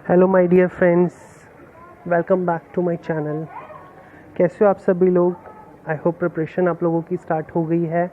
Hello my dear friends, welcome back to my channel. कैसे हो आप सभी लोग? आई होप प्रिपरेशन आप लोगों की स्टार्ट हो गई है,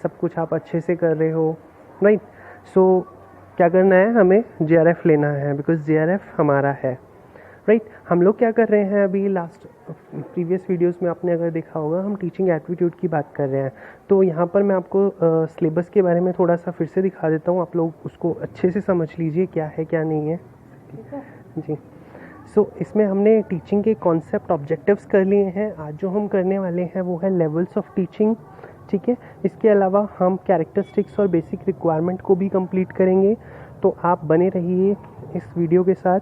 सब कुछ आप अच्छे से कर रहे हो, राइट? सो क्या करना है, हमें JRF लेना है बिकॉज JRF हमारा है, राइट? हम लोग क्या कर रहे हैं अभी, लास्ट प्रीवियस वीडियोस में आपने अगर देखा होगा, हम टीचिंग एप्टीट्यूड की बात कर रहे हैं। तो यहाँ पर मैं आपको सिलेबस के बारे में थोड़ा सा फिर से दिखा देता हूँ, आप लोग उसको अच्छे से समझ लीजिए क्या है क्या नहीं है, ठीक है जी। इसमें हमने टीचिंग के कॉन्सेप्ट ऑब्जेक्टिव्स कर लिए हैं। आज जो हम करने वाले हैं वो है लेवल्स ऑफ टीचिंग, ठीक है। इसके अलावा हम कैरेक्टरिस्टिक्स और बेसिक रिक्वायरमेंट को भी कंप्लीट करेंगे। तो आप बने रहिए इस वीडियो के साथ।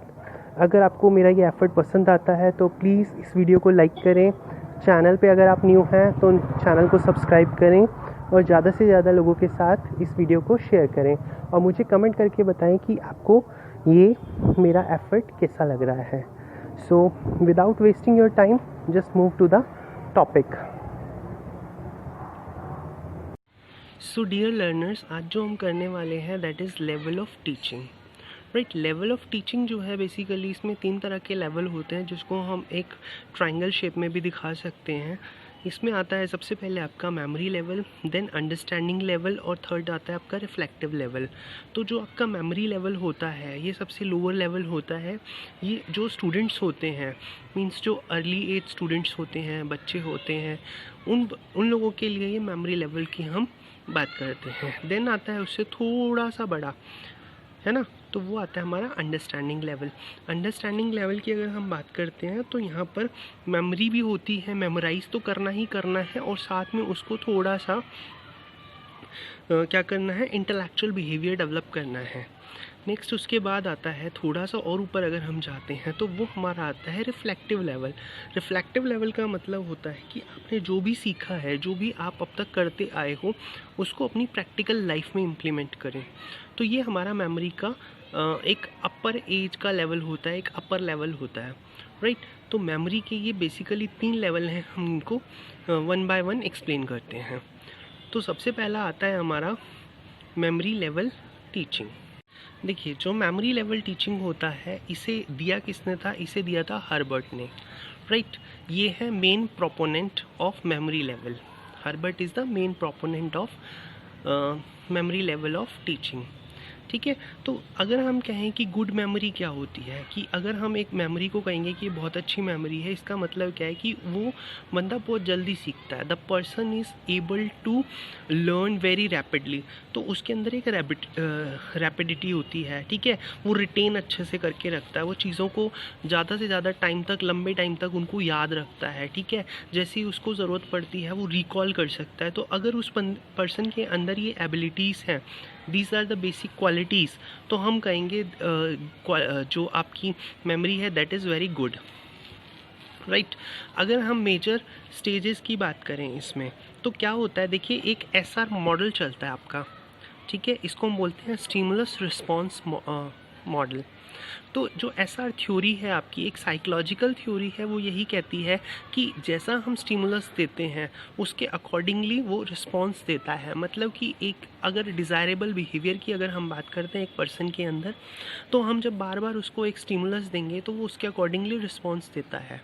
अगर आपको मेरा ये एफर्ट पसंद आता है तो प्लीज़ इस वीडियो को लाइक करें। चैनल पे अगर आप न्यू हैं तो चैनल को सब्सक्राइब करें और ज़्यादा से ज़्यादा लोगों के साथ इस वीडियो को शेयर करें और मुझे कमेंट करके बताएं कि आपको ये मेरा एफर्ट कैसा लग रहा है। So without wasting your time, just move to the topic. So dear learners, आज जो हम करने वाले हैं that is level of teaching, right? Level of teaching जो है बेसिकली इसमें 3 तरह के लेवल होते हैं जिसको हम एक ट्रायंगल शेप में भी दिखा सकते हैं। इसमें आता है सबसे पहले आपका memory level, then understanding level और थर्ड आता है आपका रिफ्लेक्टिव लेवल। तो जो आपका मेमोरी लेवल होता है ये सबसे लोअर लेवल होता है। ये जो स्टूडेंट्स होते हैं, मींस जो अर्ली एज स्टूडेंट्स होते हैं, बच्चे होते हैं, उन लोगों के लिए ये मेमोरी लेवल की हम बात करते हैं। देन आता है उससे थोड़ा सा बड़ा, है ना, तो वो आता है हमारा अंडरस्टैंडिंग लेवल। अंडरस्टैंडिंग लेवल की अगर हम बात करते हैं तो यहाँ पर मेमोरी भी होती है, मेमोराइज तो करना ही करना है और साथ में उसको थोड़ा सा क्या करना है, इंटेलेक्चुअल बिहेवियर डेवलप करना है। नेक्स्ट उसके बाद आता है थोड़ा सा और ऊपर अगर हम जाते हैं तो वो हमारा आता है रिफ्लेक्टिव लेवल। रिफ्लेक्टिव लेवल का मतलब होता है कि आपने जो भी सीखा है, जो भी आप अब तक करते आए हो, उसको अपनी प्रैक्टिकल लाइफ में इम्प्लीमेंट करें। तो ये हमारा मेमोरी का एक अपर एज का लेवल होता है, एक अपर लेवल होता है, राइट? तो मेमोरी के ये बेसिकली 3 लेवल हैं, हम इनको 1 बाय 1 एक्सप्लेन करते हैं। तो सबसे पहला आता है हमारा मेमोरी लेवल टीचिंग। देखिए, जो मेमोरी लेवल टीचिंग होता है इसे दिया किसने था? इसे दिया था हर्बर्ट ने, राइट? ये है main proponent of memory level. Herbert is the main proponent of memory level of teaching, ठीक है। तो अगर हम कहें कि गुड मेमोरी क्या होती है, कि अगर हम एक मेमोरी को कहेंगे कि बहुत अच्छी मेमोरी है, इसका मतलब क्या है कि वो बंदा बहुत जल्दी सीखता है, the person is able to learn very rapidly. तो उसके अंदर एक रैपिडिटी होती है, ठीक है। वो रिटेन अच्छे से करके रखता है, वो चीज़ों को ज़्यादा से ज़्यादा टाइम तक, लंबे टाइम तक उनको याद रखता है, ठीक है। जैसे ही उसको ज़रूरत पड़ती है वो रिकॉल कर सकता है। तो अगर उस पर्सन के अंदर ये एबिलिटीज़ हैं, these are the basic qualities, तो हम कहेंगे जो आपकी मेमोरी है that is very good, right? अगर हम मेजर स्टेजेस की बात करें इसमें, तो क्या होता है, देखिए एक SR मॉडल चलता है आपका, ठीक है। इसको हम बोलते हैं स्टिमुलस रिस्पॉन्स मॉडल। तो जो SR थ्योरी है आपकी, एक साइकोलॉजिकल थ्योरी है, वो यही कहती है कि जैसा हम स्टिमुलस देते हैं उसके अकॉर्डिंगली वो रिस्पॉन्स देता है। मतलब कि एक अगर डिज़ायरेबल बिहेवियर की अगर हम बात करते हैं एक पर्सन के अंदर, तो हम जब बार बार उसको एक स्टिमुलस देंगे तो वो उसके अकॉर्डिंगली रिस्पॉन्स देता है,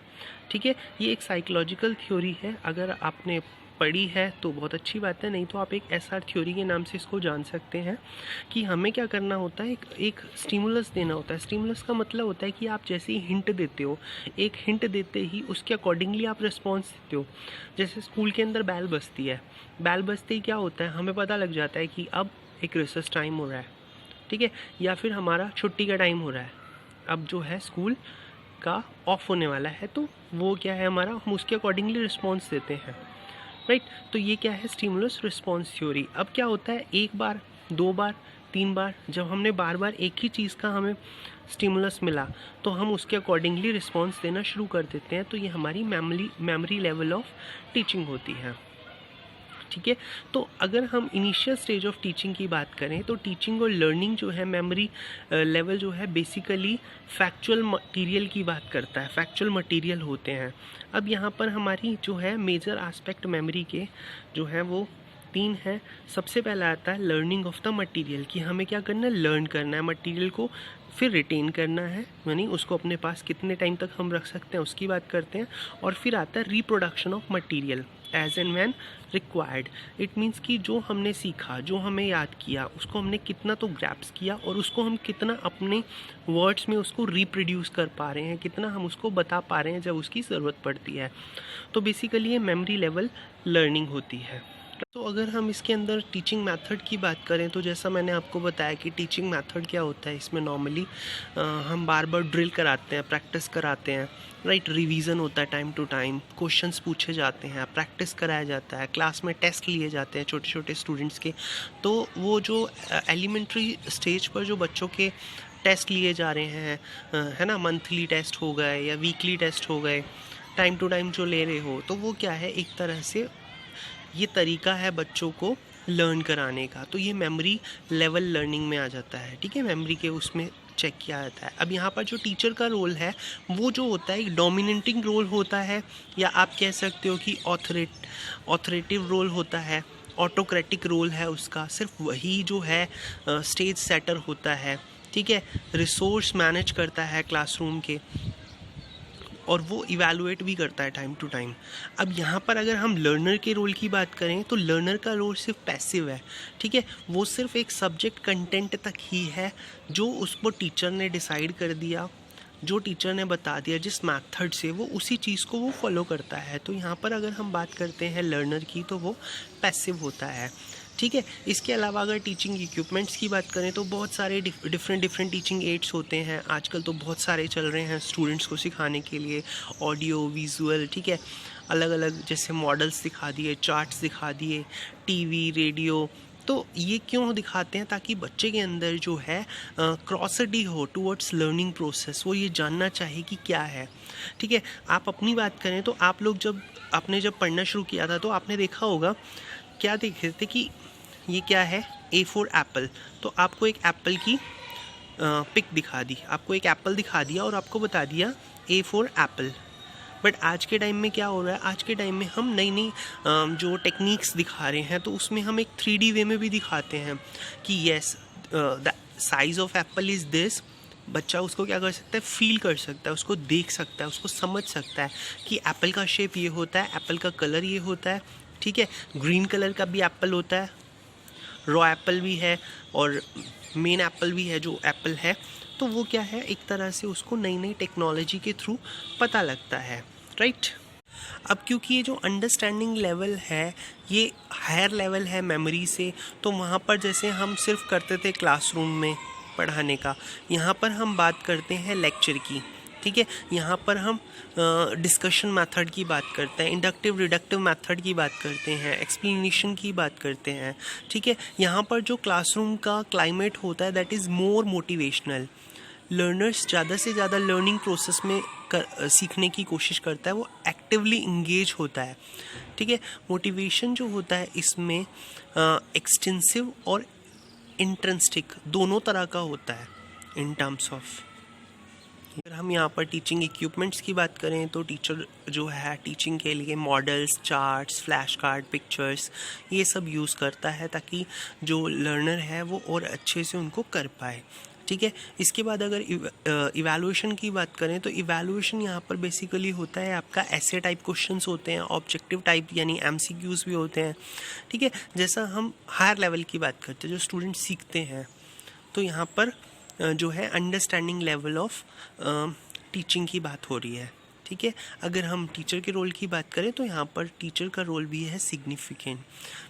ठीक है। ये एक साइकोलॉजिकल थ्योरी है, अगर आपने पढ़ी है तो बहुत अच्छी बात है, नहीं तो आप एक SR थ्योरी के नाम से इसको जान सकते हैं कि हमें क्या करना होता है, एक स्टिमुलस देना होता है। स्टिमुलस का मतलब होता है कि आप जैसे ही हिंट देते हो, एक हिंट देते ही उसके अकॉर्डिंगली आप रिस्पॉन्स देते हो। जैसे स्कूल के अंदर बैल बजती है, बैल बजते ही क्या होता है, हमें पता लग जाता है कि अब एक रिसेस टाइम हो रहा है, ठीक है, या फिर हमारा छुट्टी का टाइम हो रहा है, अब जो है स्कूल का ऑफ होने वाला है। तो वो क्या है हमारा, हम उसके अकॉर्डिंगली रिस्पॉन्स देते हैं, राइट? तो ये क्या है, स्टिमुलस रिस्पॉन्स थ्योरी। अब क्या होता है, एक बार, 2 बार, 3 बार, जब हमने बार बार एक ही चीज़ का हमें स्टिमुलस मिला तो हम उसके अकॉर्डिंगली रिस्पॉन्स देना शुरू कर देते हैं। तो ये हमारी मेमोरी लेवल ऑफ टीचिंग होती है, ठीक है। तो अगर हम इनिशियल स्टेज ऑफ टीचिंग की बात करें तो टीचिंग और लर्निंग जो है, मेमोरी लेवल जो है बेसिकली फैक्चुअल मटेरियल की बात करता है, फैक्चुअल मटेरियल होते हैं। अब यहाँ पर हमारी जो है मेजर एस्पेक्ट मेमोरी के जो है वो 3 है। सबसे पहला आता है लर्निंग ऑफ द मटेरियल, कि हमें क्या करना है, लर्न करना है मटेरियल को, फिर रिटेन करना है, यानी उसको अपने पास कितने टाइम तक हम रख सकते हैं उसकी बात करते हैं। और फिर आता है reproduction of material as and when required. It means कि जो हमने सीखा, जो हमें याद किया, उसको हमने कितना तो ग्रैप्स किया और उसको हम कितना अपने वर्ड्स में उसको रिप्रोड्यूस कर पा रहे हैं, कितना हम उसको बता पा रहे हैं जब उसकी ज़रूरत पड़ती है। तो बेसिकली ये मेमोरी लेवल लर्निंग होती है। तो अगर हम इसके अंदर टीचिंग मेथड की बात करें तो जैसा मैंने आपको बताया कि टीचिंग मेथड क्या होता है, इसमें नॉर्मली हम बार बार ड्रिल कराते हैं, प्रैक्टिस कराते हैं, राइट। रिवीजन होता है टाइम टू टाइम, क्वेश्चंस पूछे जाते हैं, प्रैक्टिस कराया जाता है, क्लास में टेस्ट लिए जाते हैं छोटे छोटे स्टूडेंट्स के। तो वो जो एलिमेंट्री स्टेज पर जो बच्चों के टेस्ट लिए जा रहे हैं, है ना, मंथली टेस्ट हो गए या वीकली टेस्ट हो गए, टाइम टू टाइम जो ले रहे हो, तो वो क्या है, एक तरह से ये तरीका है बच्चों को लर्न कराने का। तो ये मेमोरी लेवल लर्निंग में आ जाता है, ठीक है, मेमोरी के उसमें चेक किया जाता है। अब यहाँ पर जो टीचर का रोल है वो जो होता है एक डोमिनेटिंग रोल होता है, या आप कह सकते हो कि ऑथोरेटिव रोल होता है, ऑटोक्रेटिक रोल है उसका। सिर्फ वही जो है स्टेज सेटर होता है, ठीक है, रिसोर्स मैनेज करता है क्लासरूम के, और वो इवैल्यूएट भी करता है टाइम टू टाइम। अब यहाँ पर अगर हम लर्नर के रोल की बात करें तो लर्नर का रोल सिर्फ पैसिव है, ठीक है, वो सिर्फ एक सब्जेक्ट कंटेंट तक ही है जो उसको टीचर ने डिसाइड कर दिया, जो टीचर ने बता दिया जिस मेथड से, वो उसी चीज़ को वो फॉलो करता है। तो यहाँ पर अगर हम बात करते हैं लर्नर की तो वो पैसिव होता है, ठीक है। इसके अलावा अगर टीचिंग इक्विपमेंट्स की बात करें तो बहुत सारे डिफरेंट टीचिंग एड्स होते हैं, आजकल तो बहुत सारे चल रहे हैं स्टूडेंट्स को सिखाने के लिए, ऑडियो विजुअल, ठीक है, अलग अलग जैसे मॉडल्स दिखा दिए, चार्ट्स दिखा दिए, टीवी, रेडियो। तो ये क्यों दिखाते हैं, ताकि बच्चे के अंदर जो है क्रॉसिटी हो टूवर्ड्स लर्निंग प्रोसेस, वो ये जानना चाहे कि क्या है, ठीक है। आप अपनी बात करें तो आप लोग जब पढ़ना शुरू किया था तो आपने देखा होगा, क्या देख रहे थे कि ये क्या है, A4 एप्पल। तो आपको एक एप्पल की पिक दिखा दी, आपको एक एप्पल दिखा दिया और आपको बता दिया A4 एप्पल। बट आज के टाइम में क्या हो रहा है, आज के टाइम में हम नई नई जो टेक्निक्स दिखा रहे हैं तो उसमें हम एक 3D वे में भी दिखाते हैं कि yes the size of Apple is this. बच्चा उसको क्या कर सकता है, फील कर सकता है, उसको देख सकता है, उसको समझ सकता है कि एप्पल का शेप ये होता है, एप्पल का कलर ये होता है, ठीक है। ग्रीन कलर का भी एप्पल होता है, रॉ एप्पल भी है और मेन एप्पल भी है जो एप्पल है। तो वो क्या है, एक तरह से उसको नई नई टेक्नोलॉजी के थ्रू पता लगता है, राइट। अब क्योंकि ये जो अंडरस्टैंडिंग लेवल है ये हायर लेवल है मेमोरी से, तो वहाँ पर जैसे हम सिर्फ करते थे क्लासरूम में पढ़ाने का, यहाँ पर हम बात करते हैं लेक्चर की, ठीक है। यहाँ पर हम डिस्कशन मेथड की बात करते हैं, इंडक्टिव रिडक्टिव मेथड की बात करते हैं, एक्सप्लेनेशन की बात करते हैं, ठीक है। यहाँ पर जो क्लासरूम का क्लाइमेट होता है that is more motivational. Learners ज़्यादा से ज़्यादा लर्निंग प्रोसेस में सीखने की कोशिश करता है, वो एक्टिवली इंगेज होता है, ठीक है। मोटिवेशन जो होता है इसमें एक्सटेंसिव और इंट्रिंसिक दोनों तरह का होता है इन टर्म्स ऑफ। अगर हम यहाँ पर टीचिंग इक्विपमेंट्स की बात करें तो टीचर जो है टीचिंग के लिए models, charts, flash card, pictures ये सब यूज़ करता है ताकि जो लर्नर है वो और अच्छे से उनको कर पाए, ठीक है। इसके बाद अगर इवैल्यूएशन की बात करें तो इवैल्यूएशन यहाँ पर बेसिकली होता है आपका ऐसे टाइप क्वेश्चंस होते हैं, ऑब्जेक्टिव टाइप यानी MCQs भी होते हैं, ठीक है। जैसा हम हायर लेवल की बात करते हैं जो स्टूडेंट सीखते हैं, तो यहाँ पर जो है अंडरस्टैंडिंग लेवल ऑफ टीचिंग की बात हो रही है, ठीक है। अगर हम टीचर के रोल की बात करें तो यहाँ पर टीचर का रोल भी है significant,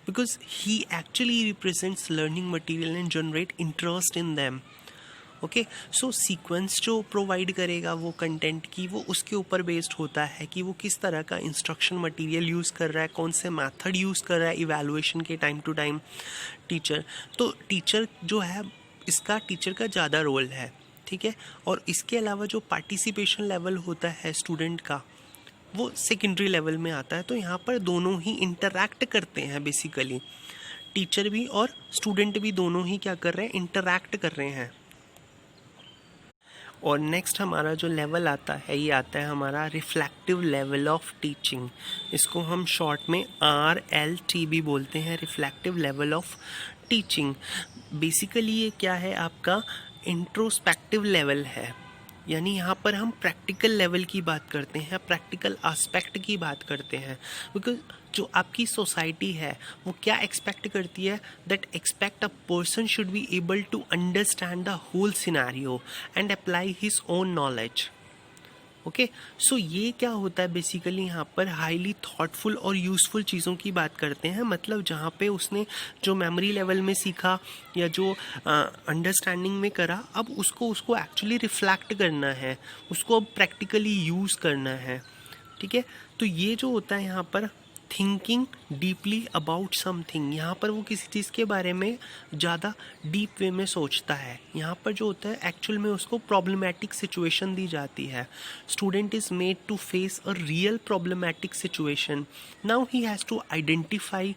because he actually represents learning material and generate interest in them. Okay, so sequence जो प्रोवाइड करेगा वो कंटेंट की, वो उसके ऊपर बेस्ड होता है कि वो किस तरह का इंस्ट्रक्शन मटेरियल यूज़ कर रहा है, कौन से मेथड यूज़ कर रहा है इवैल्यूएशन के टाइम टू टाइम टीचर। तो टीचर जो है इसका टीचर का ज़्यादा रोल है, ठीक है। और इसके अलावा जो पार्टिसिपेशन लेवल होता है स्टूडेंट का वो सेकेंडरी लेवल में आता है। तो यहाँ पर दोनों ही इंटरैक्ट करते हैं, बेसिकली टीचर भी और स्टूडेंट भी दोनों ही क्या कर रहे हैं, इंटरैक्ट कर रहे हैं। और नेक्स्ट हमारा जो लेवल आता है ये आता है हमारा रिफ्लेक्टिव लेवल ऑफ टीचिंग। इसको हम शॉर्ट में RLTB बोलते हैं, reflective level of teaching. Basically ये क्या है, आपका इंट्रोस्पेक्टिव लेवल है, यानी यहाँ पर हम प्रैक्टिकल लेवल की बात करते हैं, प्रैक्टिकल एस्पेक्ट की बात करते हैं। बिकॉज जो आपकी सोसाइटी है वो क्या एक्सपेक्ट करती है, that expect a person should be able to understand the whole scenario and apply his own knowledge. Okay, so ये क्या होता है बेसिकली, यहाँ पर हाईली थॉटफुल और यूज़फुल चीज़ों की बात करते हैं। मतलब जहाँ पे उसने जो मेमोरी लेवल में सीखा या जो अंडरस्टैंडिंग में करा, अब उसको एक्चुअली रिफ्लेक्ट करना है, उसको अब प्रैक्टिकली यूज़ करना है। ठीक है, तो ये जो होता है यहाँ पर थिंकिंग डीपली अबाउट समथिंग, यहाँ पर वो किसी चीज़ के बारे में ज़्यादा डीप वे में सोचता है। यहाँ पर जो होता है एक्चुअल में उसको प्रॉब्लमैटिक सिचुएशन दी जाती है। Student is made to face a real problematic situation, now he has to identify,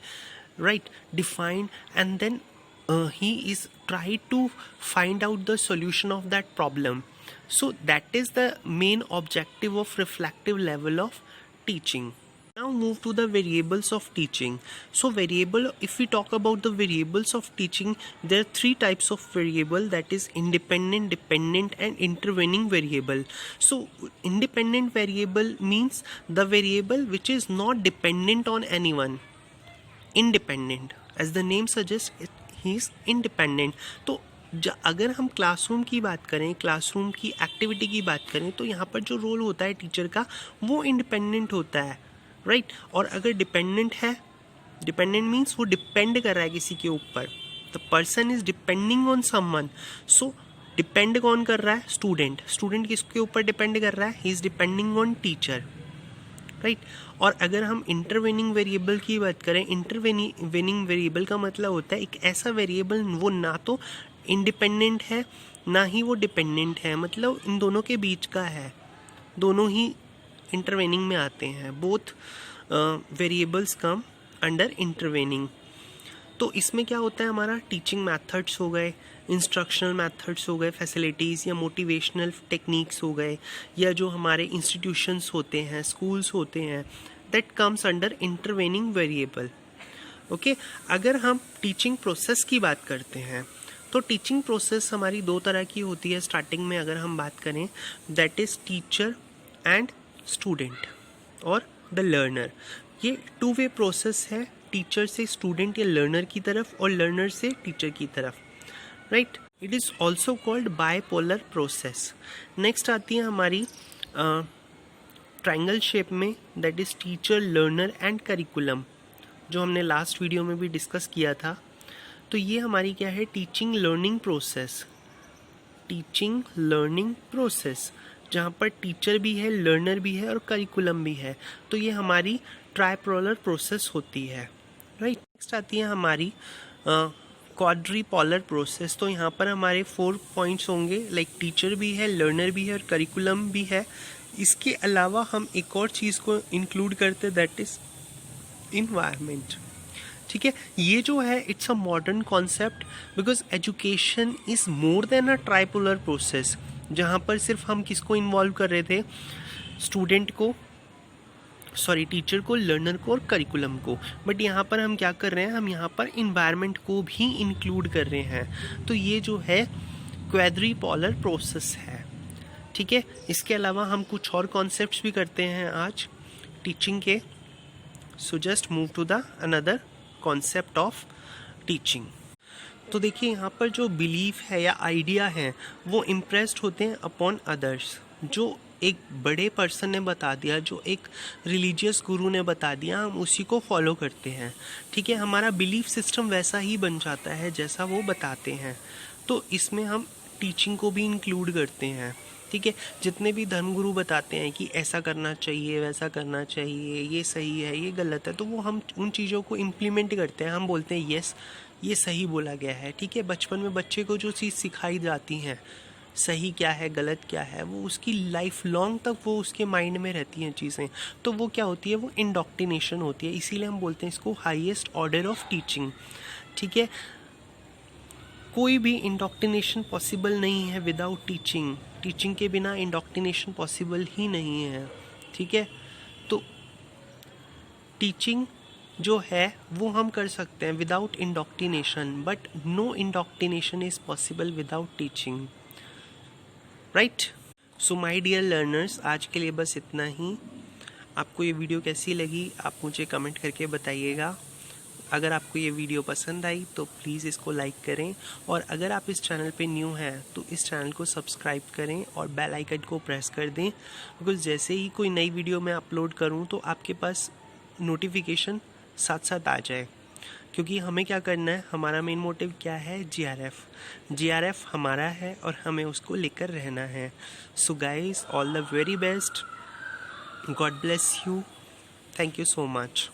right, define and then he is try to find out the solution of that problem. So that is the main objective of reflective level of teaching. Now move to the variables of teaching. So variable, if we talk about the variables of teaching, there are three types of variable, that is independent, dependent and intervening variable. So independent variable means the variable which is not dependent on anyone. Independent, as the name suggests, he is independent. तो अगर हम classroom की बात करें, classroom की activity की बात करें, तो यहाँ पर जो रोल होता है टीचर का वो इंडिपेंडेंट होता है, राइट। और अगर डिपेंडेंट है, डिपेंडेंट मीन्स वो डिपेंड कर रहा है किसी के ऊपर, the person is depending on someone. So depend कौन कर रहा है, स्टूडेंट। स्टूडेंट किसके ऊपर डिपेंड कर रहा है, he is depending on teacher, right. और अगर हम इंटरवेनिंग वेरिएबल की बात करें, इंटरवेनिंग वेरिएबल का मतलब होता है एक ऐसा वेरिएबल वो ना तो इंडिपेंडेंट है ना ही वो डिपेंडेंट है, मतलब इन दोनों के बीच का है, दोनों ही इंटरवेनिंग में आते हैं। Both variables come under intervening. तो इसमें क्या होता है, हमारा टीचिंग मेथड्स हो गए, इंस्ट्रक्शनल मेथड्स हो गए, फैसिलिटीज़ या मोटिवेशनल टेक्निक्स हो गए, या जो हमारे इंस्टीट्यूशंस होते हैं, स्कूल्स होते हैं, that comes under intervening variable. Okay, अगर हम टीचिंग प्रोसेस की बात करते हैं तो टीचिंग प्रोसेस हमारी दो तरह की होती है। स्टार्टिंग में अगर हम बात करें, that is teacher and student और द लर्नर। ये टू वे प्रोसेस है, टीचर से स्टूडेंट या लर्नर की तरफ और लर्नर से टीचर की तरफ, right. It is also called bipolar process. Next आती है हमारी ट्रायंगल शेप में, that is teacher, learner and curriculum, जो हमने लास्ट वीडियो में भी डिस्कस किया था। तो ये हमारी क्या है, teaching learning process, teaching learning process, जहाँ पर टीचर भी है, लर्नर भी है और करिकुलम भी है। तो ये हमारी ट्राइपोलर प्रोसेस होती है, राइट। नेक्स्ट आती है हमारी क्वाड्रीपोलर प्रोसेस। तो यहाँ पर हमारे 4 पॉइंट्स होंगे, लाइक टीचर भी है, लर्नर भी है और करिकुलम भी है। इसके अलावा हम एक और चीज़ को इंक्लूड करते हैं, दैट इज़ इन्वायरमेंट। ठीक है, ये जो है it's a modern concept, because education is more than a tripolar process, जहाँ पर सिर्फ हम किसको इन्वॉल्व कर रहे थे, स्टूडेंट को, सॉरी टीचर को, लर्नर को और करिकुलम को। बट यहाँ पर हम क्या कर रहे हैं, हम यहाँ पर इन्वायरमेंट को भी इंक्लूड कर रहे हैं। तो ये जो है क्वाड्रीपोलर प्रोसेस है, ठीक है। इसके अलावा हम कुछ और कॉन्सेप्ट्स भी करते हैं आज टीचिंग के। So just move to the another concept of teaching. तो देखिए यहाँ पर जो बिलीफ है या आइडिया है वो इम्प्रेस्ड होते हैं अपॉन अदर्स। जो एक बड़े पर्सन ने बता दिया, जो एक रिलीजियस गुरु ने बता दिया, हम उसी को फॉलो करते हैं, ठीक है। हमारा बिलीफ सिस्टम वैसा ही बन जाता है जैसा वो बताते हैं। तो इसमें हम टीचिंग को भी इंक्लूड करते हैं, ठीक है। जितने भी धर्मगुरु बताते हैं कि ऐसा करना चाहिए, वैसा करना चाहिए, ये सही है, ये गलत है, तो वो हम उन चीज़ों को इम्प्लीमेंट करते हैं। हम बोलते हैं यस ये सही बोला गया है, ठीक है। बचपन में बच्चे को जो चीज़ सिखाई जाती हैं, सही क्या है गलत क्या है, वो उसकी लाइफ लॉन्ग तक वो उसके माइंड में रहती हैं चीज़ें। तो वो क्या होती है, वो इंडोक्ट्रिनेशन होती है। इसीलिए हम बोलते हैं इसको हाईएस्ट ऑर्डर ऑफ टीचिंग, ठीक है। कोई भी इंडोक्ट्रिनेशन पॉसिबल नहीं है विदाउट टीचिंग, टीचिंग के बिना इंडोक्ट्रिनेशन पॉसिबल ही नहीं है, ठीक है। तो टीचिंग जो है वो हम कर सकते हैं without indoctrination, but no indoctrination is possible without teaching, right. So my dear learners, आज के लिए बस इतना ही। आपको ये वीडियो कैसी लगी आप मुझे कमेंट करके बताइएगा। अगर आपको ये वीडियो पसंद आई तो प्लीज़ इसको लाइक करें, और अगर आप इस चैनल पे न्यू हैं तो इस चैनल को सब्सक्राइब करें और बेल आइकन को प्रेस कर दें, बिकॉज़ जैसे ही कोई नई वीडियो मैं अपलोड करूं तो आपके पास नोटिफिकेशन साथ साथ आ जाए। क्योंकि हमें क्या करना है, हमारा मेन मोटिव क्या है, जीआरएफ हमारा है और हमें उसको लेकर रहना है। So guys, all the very best, God bless you, thank you so much.